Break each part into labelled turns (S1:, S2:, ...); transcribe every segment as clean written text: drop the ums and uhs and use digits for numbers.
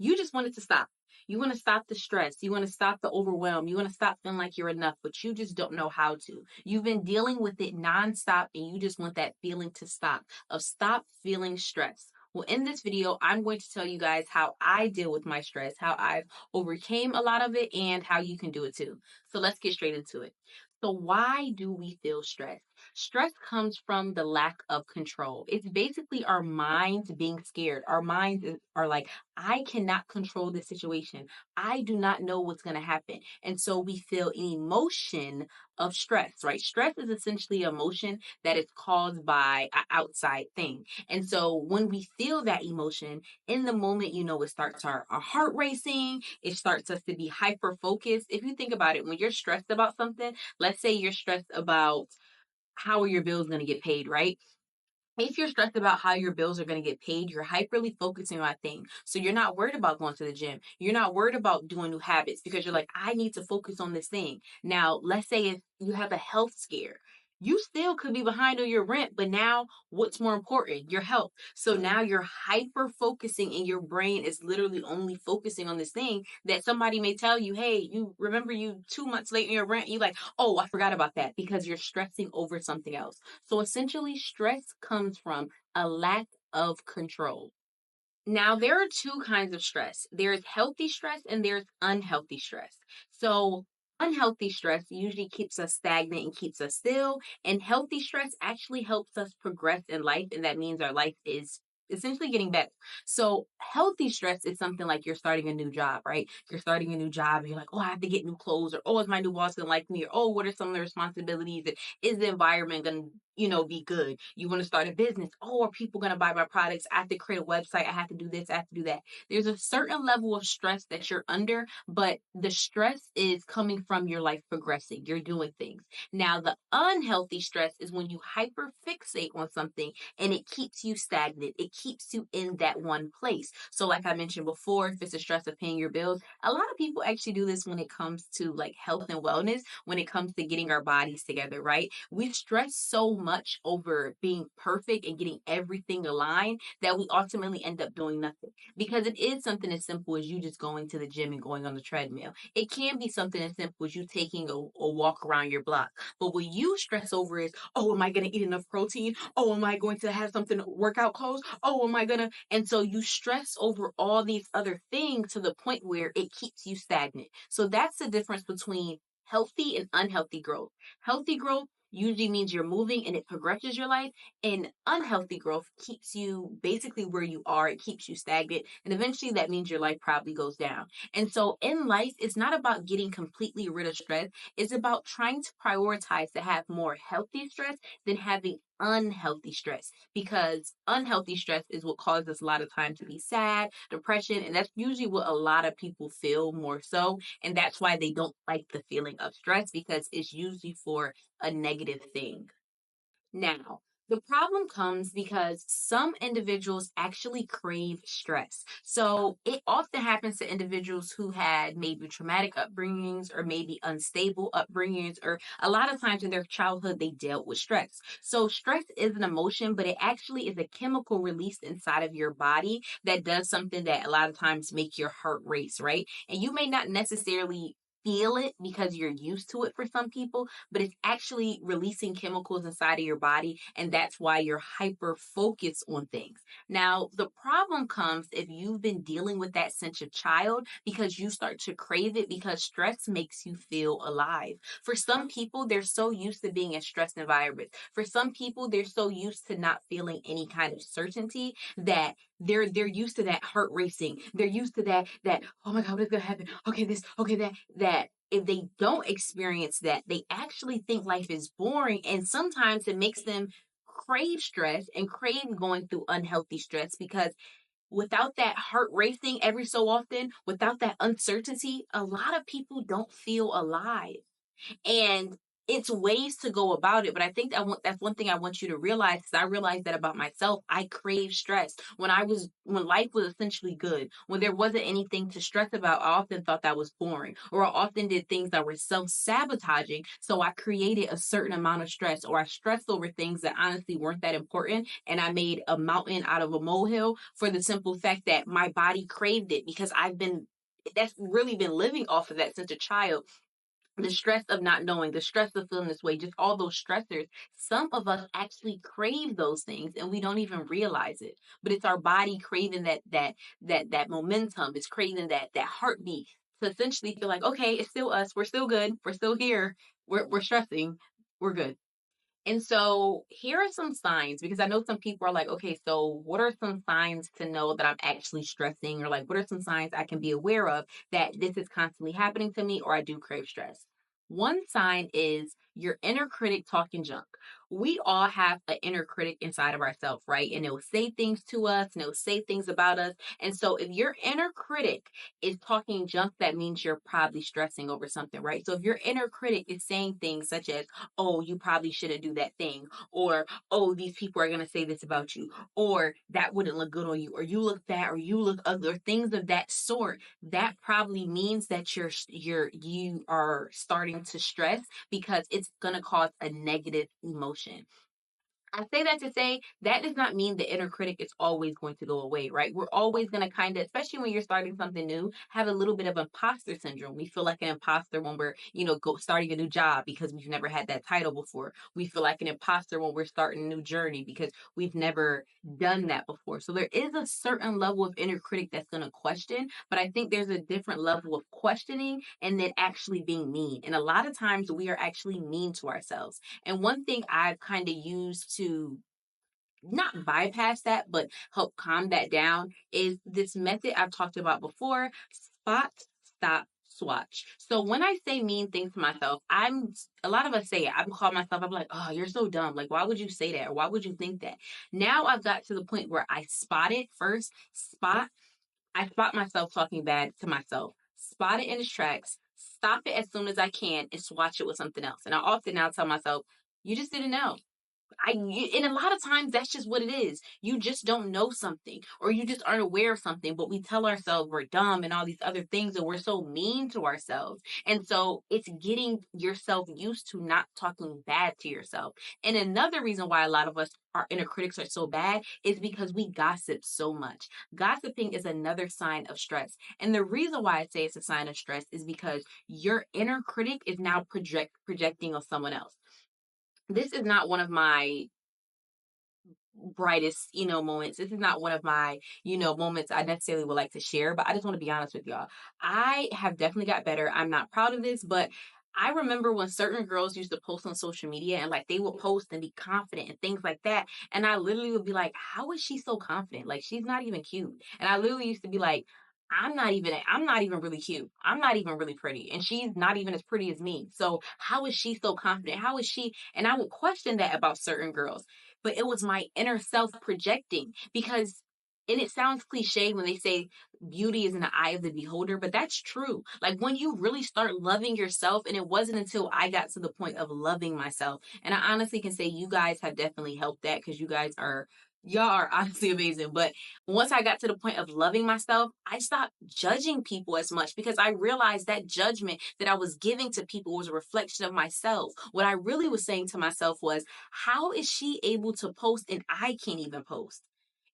S1: You just want it to stop. You want to stop the stress. You want to stop the overwhelm. You want to stop feeling like you're enough, but you just don't know how to. You've been dealing with it nonstop and you just want that feeling to stop, of stop feeling stressed. Well, in this video, I'm going to tell you guys how I deal with my stress, how I've overcame a lot of it, and how you can do it too. So let's get straight into it. So why do we feel stressed? Stress comes from the lack of control. It's basically our minds being scared. Our minds are like, I cannot control this situation. I do not know what's going to happen. And so we feel an emotion of stress, right? Stress is essentially emotion that is caused by an outside thing. And so when we feel that emotion, in the moment, it starts our heart racing. It starts us to be hyper focused. If you think about it, when you're stressed about something, let's say you're stressed about how are your bills going to get paid, right? If you're stressed about how your bills are going to get paid, you're hyperly focusing on that thing. So you're not worried about going to the gym. You're not worried about doing new habits because you're like, I need to focus on this thing. Now, let's say if you have a health scare, you still could be behind on your rent, but now what's more important? Your health. So now you're hyper focusing and your brain is literally only focusing on this thing that somebody may tell you, hey, you remember you 2 months late in your rent. You're like, oh, I forgot about that because you're stressing over something else. So essentially, stress comes from a lack of control. Now, there are two kinds of stress. There's healthy stress and there's unhealthy stress. So, unhealthy stress usually keeps us stagnant and keeps us still, and healthy stress actually helps us progress in life, and that means our life is essentially getting better. So, healthy stress is something like you're starting a new job, right? You're starting a new job, and you're like, oh, I have to get new clothes, or oh, is my new boss gonna like me, or oh, what are some of the responsibilities? And is the environment gonna be good. You want to start a business. Oh, are people going to buy my products? I have to create a website. I have to do this. I have to do that. There's a certain level of stress that you're under, but the stress is coming from your life progressing. You're doing things. Now, the unhealthy stress is when you hyper fixate on something and it keeps you stagnant. It keeps you in that one place. So, like I mentioned before, if it's a stress of paying your bills, a lot of people actually do this when it comes to like health and wellness, when it comes to getting our bodies together, right? We stress so much over being perfect and getting everything aligned that we ultimately end up doing nothing. Because it is something as simple as you just going to the gym and going on the treadmill. It can be something as simple as you taking a walk around your block. But what you stress over is, oh, am I going to eat enough protein? Oh, am I going to have something workout clothes? Oh, am I going to? And so you stress over all these other things to the point where it keeps you stagnant. So that's the difference between healthy and unhealthy growth. Healthy growth usually means you're moving and it progresses your life, and unhealthy growth keeps you basically where you are. It keeps you stagnant, and eventually that means your life probably goes down. And so in life, it's not about getting completely rid of stress. It's about trying to prioritize to have more healthy stress than having unhealthy stress, because unhealthy stress is what causes us a lot of time to be sad, depression, and that's usually what a lot of people feel more so. And that's why they don't like the feeling of stress, because it's usually for a negative thing. Now, the problem comes because some individuals actually crave stress. So it often happens to individuals who had maybe traumatic upbringings or maybe unstable upbringings, or a lot of times in their childhood, they dealt with stress. So stress is an emotion, but it actually is a chemical released inside of your body that does something that a lot of times make your heart race, right? And you may not necessarily feel it because you're used to it for some people, but it's actually releasing chemicals inside of your body. And that's why you're hyper focused on things. Now, the problem comes if you've been dealing with that since a child, because you start to crave it because stress makes you feel alive. For some people, they're so used to being in stressed environments. For some people, they're so used to not feeling any kind of certainty that they're used to that heart racing. They're used to that oh my god, what's gonna happen? Okay, this, okay, that if they don't experience that, they actually think life is boring, and sometimes it makes them crave stress and crave going through unhealthy stress, because without that heart racing every so often, without that uncertainty, a lot of people don't feel alive. And it's ways to go about it, but I think that's one thing I want you to realize, because I realized that about myself. I crave stress. When life was essentially good, when there wasn't anything to stress about, I often thought that was boring, or I often did things that were self-sabotaging. So I created a certain amount of stress, or I stressed over things that honestly weren't that important, and I made a mountain out of a molehill for the simple fact that my body craved it, because that's really been living off of that since a child. The stress of not knowing, the stress of feeling this way, just all those stressors. Some of us actually crave those things and we don't even realize it. But it's our body craving that momentum. It's craving that heartbeat to essentially feel like, okay, it's still us. We're still good. We're still here. We're stressing. We're good. And so here are some signs, because I know some people are like, okay, so what are some signs to know that I'm actually stressing? Or like, what are some signs I can be aware of that this is constantly happening to me, or I do crave stress? One sign is your inner critic talking junk. We all have an inner critic inside of ourselves, right? And it'll say things to us and it'll say things about us. And so if your inner critic is talking junk, that means you're probably stressing over something, right? So if your inner critic is saying things such as, oh, you probably shouldn't do that thing, or oh, these people are going to say this about you, or that wouldn't look good on you, or you look fat, or you look ugly, or things of that sort, that probably means that you are starting to stress, because it's going to cause a negative emotion. I say that to say that does not mean the inner critic is always going to go away, right? We're always going to kind of, especially when you're starting something new, have a little bit of imposter syndrome. We feel like an imposter when we're, starting a new job because we've never had that title before. We feel like an imposter when we're starting a new journey because we've never done that before. So there is a certain level of inner critic that's going to question, but I think there's a different level of questioning and then actually being mean. And a lot of times we are actually mean to ourselves. And one thing I've kind of used to not bypass that, but help calm that down is this method I've talked about before: spot, stop, swatch. So when I say mean things to myself, a lot of us say it. I'm calling myself, I'm like, oh, you're so dumb. Like, why would you say that? Or why would you think that? Now I've got to the point where I spot it first. I spot myself talking bad to myself, spot it in its tracks, stop it as soon as I can, and swatch it with something else. And I often now tell myself, you just didn't know. And a lot of times that's just what it is. You just don't know something, or you just aren't aware of something, but we tell ourselves we're dumb and all these other things, and we're so mean to ourselves. And so it's getting yourself used to not talking bad to yourself. And another reason why a lot of us, our inner critics, are so bad is because we gossip so much. Gossiping is another sign of stress. And the reason why I say it's a sign of stress is because your inner critic is now projecting on someone else. This is not one of my brightest, moments. This is not one of my, moments I necessarily would like to share, but I just want to be honest with y'all. I have definitely got better. I'm not proud of this, but I remember when certain girls used to post on social media and like they would post and be confident and things like that. And I literally would be like, how is she so confident? Like, she's not even cute. And I literally used to be like, I'm not even really cute. I'm not even really pretty. And she's not even as pretty as me. So how is she so confident? How is she? And I would question that about certain girls, but it was my inner self projecting, because, and it sounds cliche when they say beauty is in the eye of the beholder, but that's true. Like, when you really start loving yourself, and it wasn't until I got to the point of loving myself, and I honestly can say you guys have definitely helped that, because y'all are honestly amazing. But once I got to the point of loving myself, I stopped judging people as much, because I realized that judgment that I was giving to people was a reflection of myself. What I really was saying to myself was, how is she able to post and I can't even post?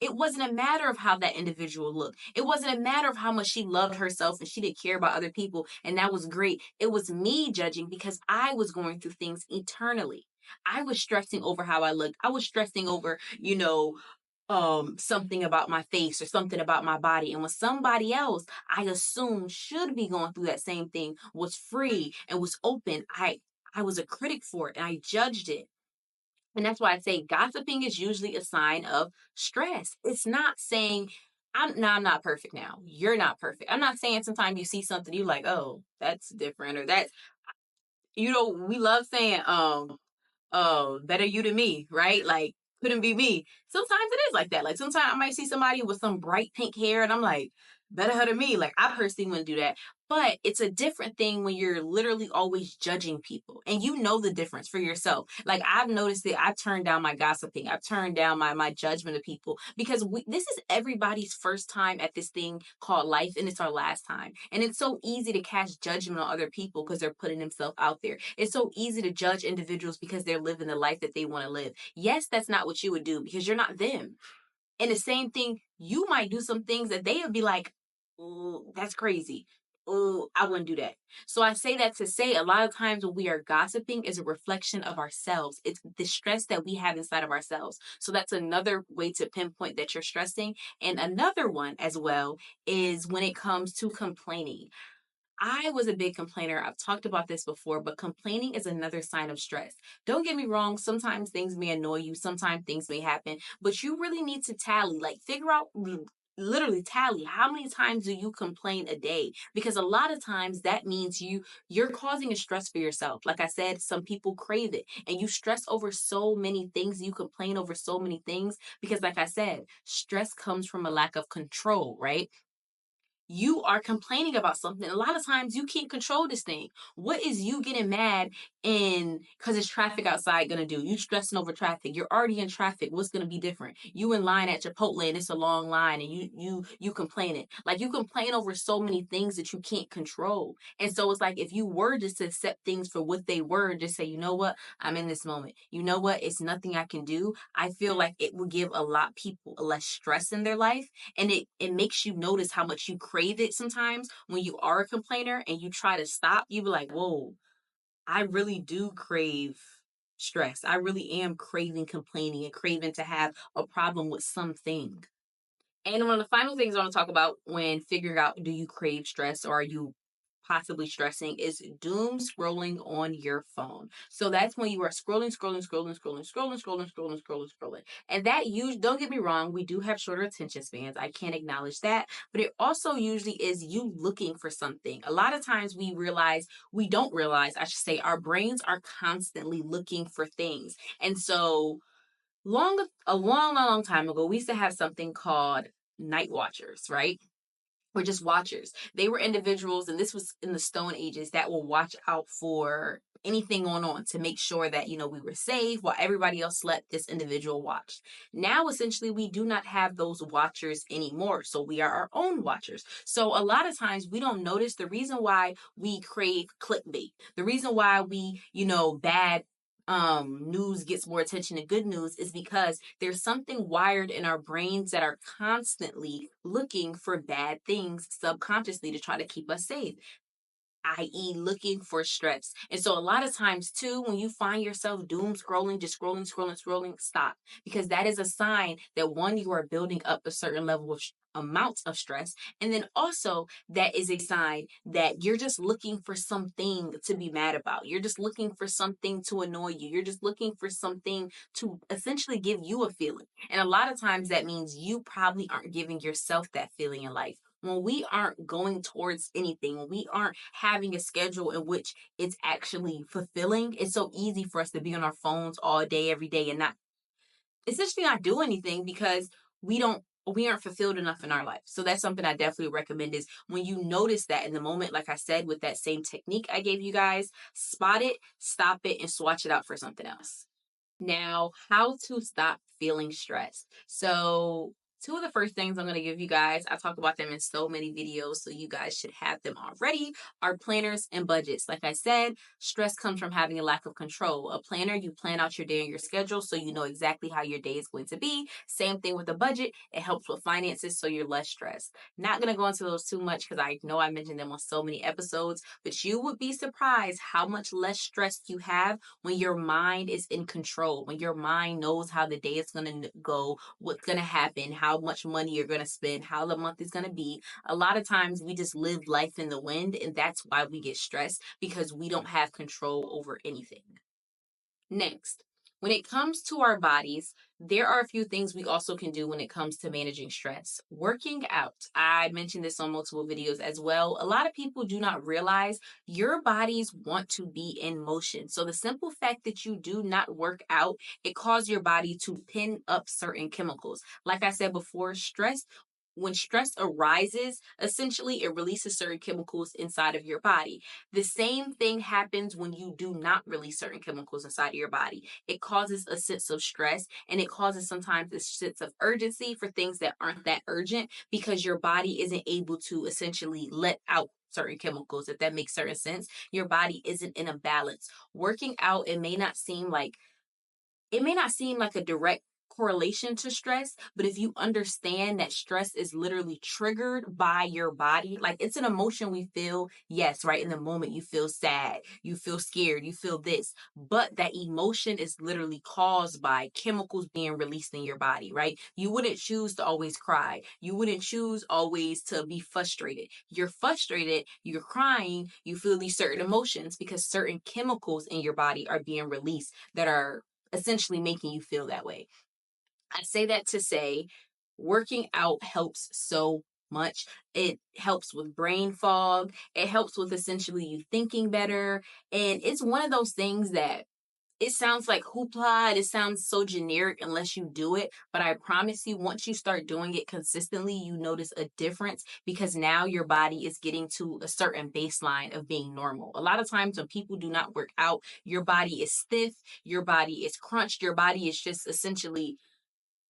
S1: It wasn't a matter of how that individual looked. It wasn't a matter of how much she loved herself and she didn't care about other people. And that was great. It was me judging because I was going through things eternally. I was stressing over how I looked. I was stressing over, something about my face or something about my body. And when somebody else I assumed should be going through that same thing was free and was open, I was a critic for it and I judged it. And that's why I say gossiping is usually a sign of stress. It's not saying I'm not perfect now. You're not perfect. I'm not saying sometimes you see something you like, oh, that's different, or that's, we love saying better you than me, right? Like, couldn't be me. Sometimes it is like that. Like, sometimes I might see somebody with some bright pink hair and I'm like, better her than me. Like, I personally wouldn't do that. But it's a different thing when you're literally always judging people and you know the difference for yourself. Like, I've noticed that I've turned down my gossiping. I've turned down my judgment of people because this is everybody's first time at this thing called life, and it's our last time. And it's so easy to cast judgment on other people because they're putting themselves out there. It's so easy to judge individuals because they're living the life that they want to live. Yes, that's not what you would do because you're not them. And the same thing, you might do some things that they would be like, oh, that's crazy. Oh, I wouldn't do that. So I say that to say a lot of times when we are gossiping is a reflection of ourselves. It's the stress that we have inside of ourselves. So that's another way to pinpoint that you're stressing. And another one as well is when it comes to complaining. I was a big complainer. I've talked about this before, but complaining is another sign of stress. Don't get me wrong. Sometimes things may annoy you. Sometimes things may happen, but you really need to tally, like figure out, literally tally how many times do you complain a day, because a lot of times that means you're causing a stress for yourself. Like I said, some people crave it and you stress over so many things, you complain over so many things because like I said, stress comes from a lack of control, right? You are complaining about something. A lot of times you can't control this thing. What is you getting mad in because it's traffic outside gonna do? You stressing over traffic. You're already in traffic. What's gonna be different? You in line at Chipotle and it's a long line and you complaining. Like you complain over so many things that you can't control. And so it's like if you were just to accept things for what they were and just say, you know what, I'm in this moment. You know what? It's nothing I can do. I feel like it will give a lot of people less stress in their life, and it makes you notice how much you crave it sometimes when you are a complainer and you try to stop. You be like, whoa, I really do crave stress. I really am craving complaining and craving to have a problem with something. And one of the final things I want to talk about when figuring out, do you crave stress or are you possibly stressing, is doom scrolling on your phone. So that's when you are scrolling. And that usually, don't get me wrong, we do have shorter attention spans. I can't acknowledge that. But it also usually is you looking for something. A lot of times we don't realize, I should say, our brains are constantly looking for things. And so a long time ago, we used to have something called night watchers, right? Or just watchers. They were individuals, and this was in the Stone Ages, that will watch out for anything going on to make sure that, we were safe while everybody else slept. This individual watched. Now, essentially, we do not have those watchers anymore. So we are our own watchers. So a lot of times we don't notice the reason why we crave clickbait, the reason why we, bad news gets more attention than good news is because there's something wired in our brains that are constantly looking for bad things subconsciously to try to keep us safe, i.e., looking for stress. And so, a lot of times, too, when you find yourself doom scrolling, just scrolling, stop. Because that is a sign that one, you are building up a certain level of amounts of stress. And then also, that is a sign that you're just looking for something to be mad about. You're just looking for something to annoy you. You're just looking for something to essentially give you a feeling. And a lot of times, that means you probably aren't giving yourself that feeling in life. When we aren't going towards anything, when we aren't having a schedule in which it's actually fulfilling, it's so easy for us to be on our phones all day, every day, and not essentially not do anything because we aren't fulfilled enough in our life. So that's something I definitely recommend is when you notice that in the moment, like I said, with that same technique I gave you guys, spot it, stop it, and swatch it out for something else. Now, how to stop feeling stressed. So, two of the first things I'm going to give you guys, I talk about them in so many videos, so you guys should have them already, are planners and budgets. Like I said, stress comes from having a lack of control. A planner, you plan out your day and your schedule so you know exactly how your day is going to be. Same thing with a budget. It helps with finances so you're less stressed. Not going to go into those too much because I know I mentioned them on so many episodes, but you would be surprised how much less stress you have when your mind is in control, when your mind knows how the day is going to go, what's going to happen, how much money you're going to spend, how the month is going to be. A lot of times we just live life in the wind, and that's why we get stressed because we don't have control over anything. Next, when it comes to our bodies, there are a few things we also can do when it comes to managing stress. Working out. I mentioned this on multiple videos as well. A lot of people do not realize your bodies want to be in motion. So the simple fact that you do not work out, it causes your body to pin up certain chemicals. Like I said before, stress, When stress arises, essentially it releases certain chemicals inside of your body. The same thing happens when you do not release certain chemicals inside of your body. It causes a sense of stress, and it causes sometimes a sense of urgency for things that aren't that urgent, because your body isn't able to essentially let out certain chemicals, if that makes certain sense. Your body isn't in a balance. Working out, it may not seem like a direct correlation to stress, but if you understand that stress is literally triggered by your body, like it's an emotion we feel, yes, right in the moment you feel sad, you feel scared, you feel this, but that emotion is literally caused by chemicals being released in your body, right? You wouldn't choose to always cry. You wouldn't choose always to be frustrated. You're frustrated, you're crying, you feel these certain emotions because certain chemicals in your body are being released that are essentially making you feel that way. I say that to say working out helps so much. It helps with brain fog. It helps with essentially you thinking better. And it's one of those things that it sounds like hoopla. It sounds so generic unless you do it. But I promise you, once you start doing it consistently, you notice a difference because now your body is getting to a certain baseline of being normal. A lot of times when people do not work out, your body is stiff, your body is crunched, your body is just essentially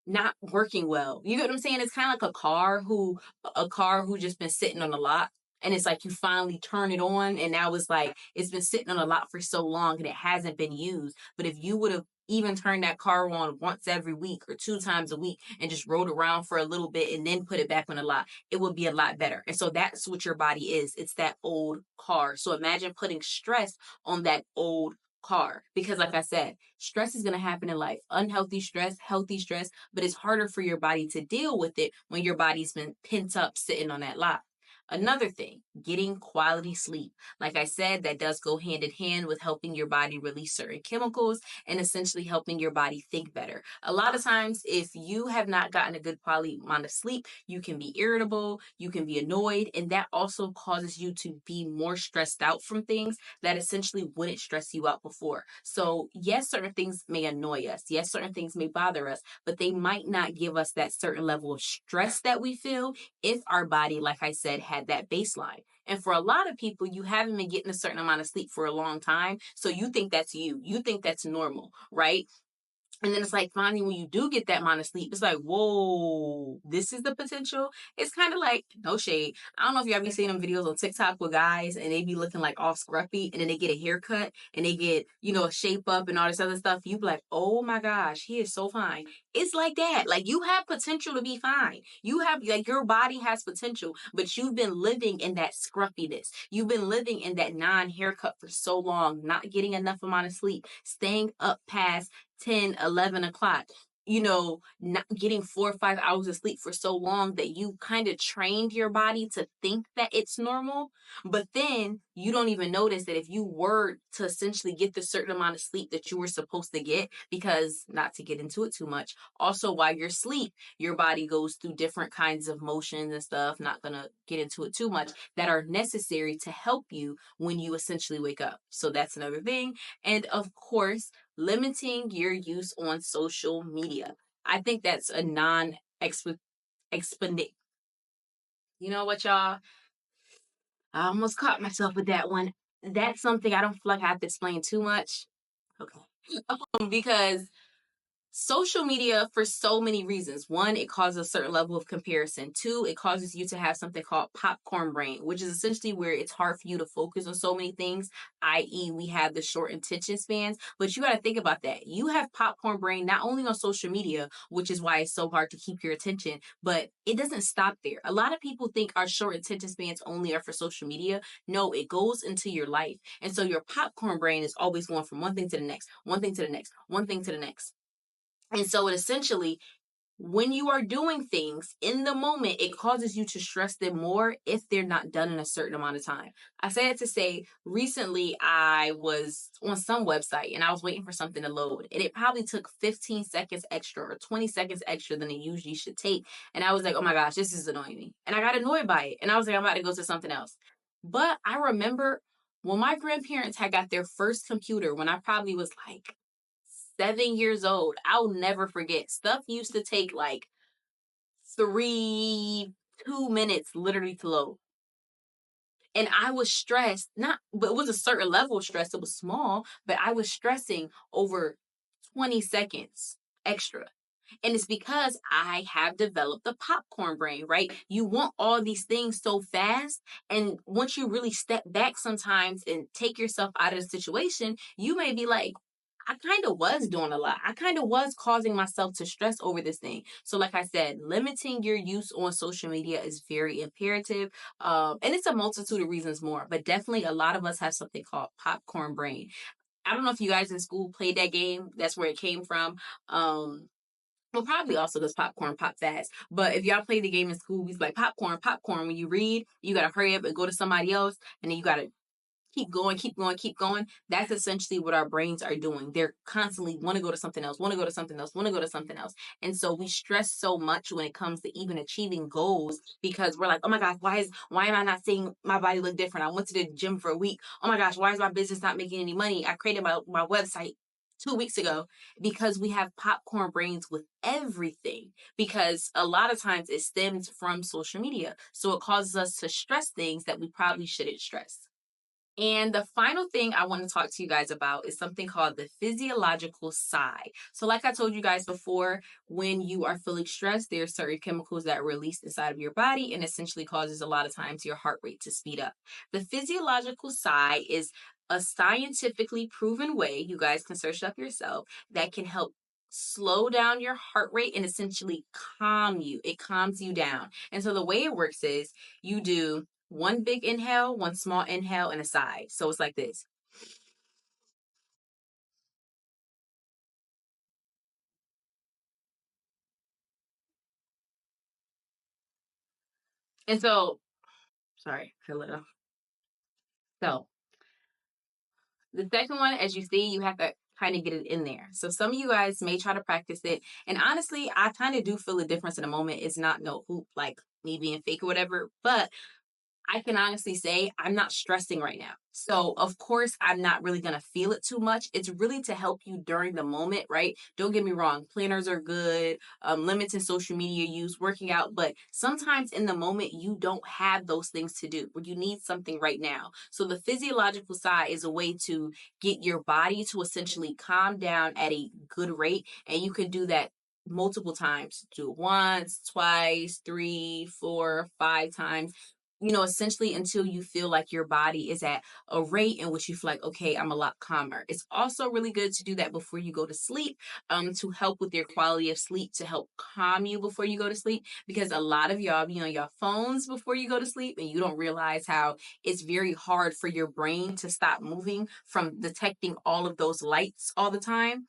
S1: not working well. You get what I'm saying? It's kind of like a car who just been sitting on a lot. And it's like you finally turn it on, and now it's like it's been sitting on a lot for so long and it hasn't been used. But if you would have even turned that car on once every week or 2 times a week and just rode around for a little bit and then put it back on a lot, it would be a lot better. And so that's what your body is. It's that old car. So imagine putting stress on that old car, because like I said, stress is going to happen in life. Unhealthy stress, healthy stress, but it's harder for your body to deal with it when your body's been pent up sitting on that lot. Another thing, getting quality sleep. Like I said, that does go hand in hand with helping your body release certain chemicals and essentially helping your body think better. A lot of times, if you have not gotten a good quality amount of sleep, you can be irritable, you can be annoyed, and that also causes you to be more stressed out from things that essentially wouldn't stress you out before. So, yes, certain things may annoy us. Yes, certain things may bother us, but they might not give us that certain level of stress that we feel if our body, like I said, had that baseline. And for a lot of people, you haven't been getting a certain amount of sleep for a long time. So you think that's you. You think that's normal, right? And then it's like finally when you do get that amount of sleep, it's like, whoa, this is the potential. It's kind of like, no shade. I don't know if you ever seen them videos on TikTok with guys and they be looking like all scruffy and then they get a haircut and they get, a shape up and all this other stuff. You be like, oh my gosh, he is so fine. It's like that. Like you have potential to be fine. You have, like, your body has potential, but you've been living in that scruffiness. You've been living in that non-haircut for so long, not getting enough amount of sleep, staying up past 10, 11 o'clock, not getting 4 or 5 hours of sleep for so long that you kind of trained your body to think that it's normal. But then you don't even notice that if you were to essentially get the certain amount of sleep that you were supposed to get, because not to get into it too much, also while you're asleep, your body goes through different kinds of motions and stuff, not going to get into it too much, that are necessary to help you when you essentially wake up. So that's another thing. And of course, limiting your use on social media. I think that's a exponent. You know what, y'all? I almost caught myself with that one. That's something I don't feel like I have to explain too much. Okay. Because social media, for so many reasons. One, it causes a certain level of comparison. Two, it causes you to have something called popcorn brain, which is essentially where it's hard for you to focus on so many things, i.e., we have the short attention spans. But you got to think about that. You have popcorn brain not only on social media, which is why it's so hard to keep your attention, but it doesn't stop there. A lot of people think our short attention spans only are for social media. No, it goes into your life. And so your popcorn brain is always going from one thing to the next, one thing to the next, one thing to the next. And so it essentially, when you are doing things in the moment, it causes you to stress them more if they're not done in a certain amount of time. I say it to say, recently I was on some website and I was waiting for something to load. And it probably took 15 seconds extra or 20 seconds extra than it usually should take. And I was like, oh my gosh, this is annoying me. And I got annoyed by it. And I was like, I'm about to go to something else. But I remember when my grandparents had got their first computer, when I probably was like 7 years old. I'll never forget. Stuff used to take like 2 minutes literally to load. And I was stressed, not, but it was a certain level of stress. It was small, but I was stressing over 20 seconds extra. And it's because I have developed the popcorn brain, right? You want all these things so fast. And once you really step back sometimes and take yourself out of the situation, you may be like, I kind of was doing a lot. I kind of was causing myself to stress over this thing. So, like I said, limiting your use on social media is very imperative. And it's a multitude of reasons more, but definitely a lot of us have something called popcorn brain. I don't know if you guys in school played that game. That's where it came from. Well, probably also because popcorn pop fast. But if y'all play the game in school, we like popcorn, popcorn. When you read, you gotta hurry up and go to somebody else, and then you gotta keep going, keep going, keep going. That's essentially what our brains are doing. They're constantly want to go to something else, want to go to something else, want to go to something else. And so we stress so much when it comes to even achieving goals because we're like, oh my gosh, why am I not seeing my body look different? I went to the gym for a week. Oh my gosh, why is my business not making any money? I created my website 2 weeks ago because we have popcorn brains with everything because a lot of times it stems from social media. So it causes us to stress things that we probably shouldn't stress. And the final thing I want to talk to you guys about is something called the physiological sigh. So, like I told you guys before, when you are feeling stressed, there are certain chemicals that are released inside of your body and essentially causes a lot of times your heart rate to speed up. The physiological sigh is a scientifically proven way, you guys can search it up yourself, that can help slow down your heart rate and essentially calm you. It calms you down. And so the way it works is you do one big inhale, one small inhale, and a sigh. So it's like this. And so, sorry, a little. So the second one, as you see, you have to kind of get it in there. So some of you guys may try to practice it. And honestly, I kind of do feel a difference in a moment. It's not no hoop like me being fake or whatever, but I can honestly say I'm not stressing right now. So, of course, I'm not really going to feel it too much. It's really to help you during the moment, right? Don't get me wrong. Planners are good, limiting social media use, working out. But sometimes in the moment, you don't have those things to do or you need something right now. So, the physiological side is a way to get your body to essentially calm down at a good rate. And you can do that multiple times. Do it once, twice, 3, 4, 5 times, essentially until you feel like your body is at a rate in which you feel like, okay, I'm a lot calmer. It's also really good to do that before you go to sleep, to help with your quality of sleep, to help calm you before you go to sleep. Because a lot of y'all be on your phones before you go to sleep and you don't realize how it's very hard for your brain to stop moving from detecting all of those lights all the time.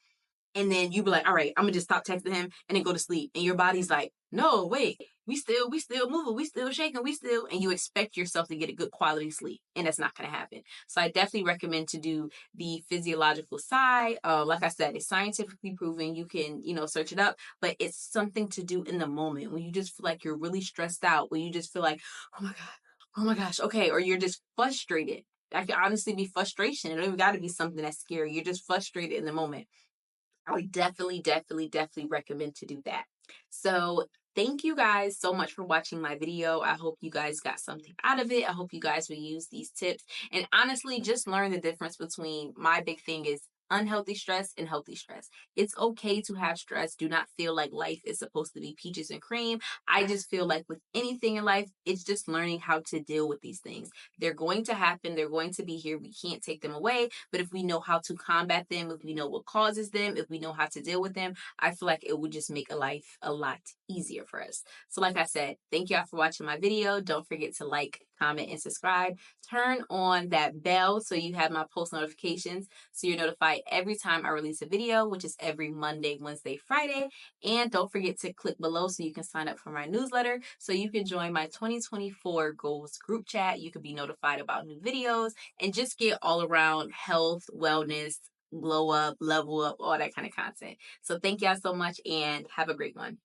S1: And then you be like, all right, I'm gonna just stop texting him and then go to sleep. And your body's like, no, wait, we still moving, we still shaking, and you expect yourself to get a good quality sleep. And that's not gonna happen. So I definitely recommend to do the physiological side. Like I said, it's scientifically proven. You can, search it up, but it's something to do in the moment when you just feel like you're really stressed out, when you just feel like, oh my God, oh my gosh, okay, or you're just frustrated. That could honestly be frustration. It don't even gotta be something that's scary. You're just frustrated in the moment. I would definitely, definitely, definitely recommend to do that. So thank you guys so much for watching my video. I hope you guys got something out of it. I hope you guys will use these tips. And honestly, just learn the difference between my big thing is unhealthy stress and healthy stress. It's okay to have stress. Do not feel like life is supposed to be peaches and cream. I just feel like with anything in life, it's just learning how to deal with these things. They're going to happen. They're going to be here. We can't take them away. But if we know how to combat them, if we know what causes them, if we know how to deal with them, I feel like it would just make a life a lot easier for us. So like I said, thank y'all for watching my video. Don't forget to like, comment, and subscribe. Turn on that bell so you have my post notifications so you're notified every time I release a video, which is every Monday, Wednesday, Friday. And don't forget to click below so you can sign up for my newsletter so you can join my 2024 goals group chat. You can be notified about new videos and just get all around health, wellness, glow up, level up, all that kind of content. So thank y'all so much and have a great one.